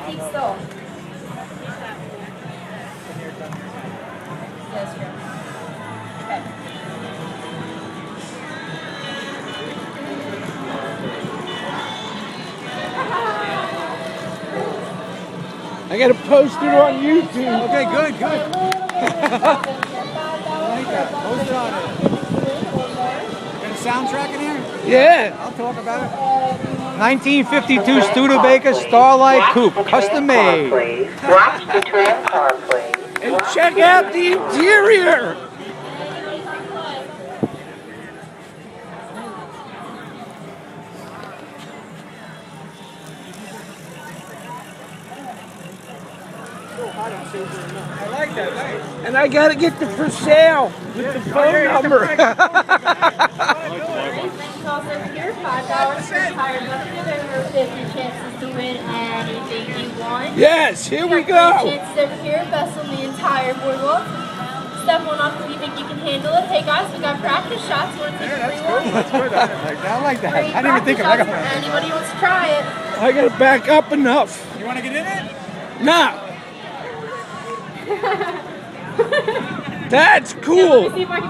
antique still. Yes, sir. Okay. I gotta post it on YouTube. Okay, good. I like that. Post it on it. Got a soundtrack in here? Yeah. I'll talk about it. 1952 Studebaker Starlight Coupe, custom made. Watch the turn car, please. And check out the interior. I like that. Nice. And I gotta get the for sale with the phone number. Cost over here, $5 for entire bucket. There are 50 chances to win anything you want. Yes, here we Got go. 3 chances over here, best on the entire boardwalk. Step one off if you think you can handle it. Hey guys, we got practice shots. Want to take a free one? That's good. I like that. Free I didn't even think of practice that. shots for anybody who wants to try it. I gotta back up enough. You want to get in it? Nah. That's cool. See if I can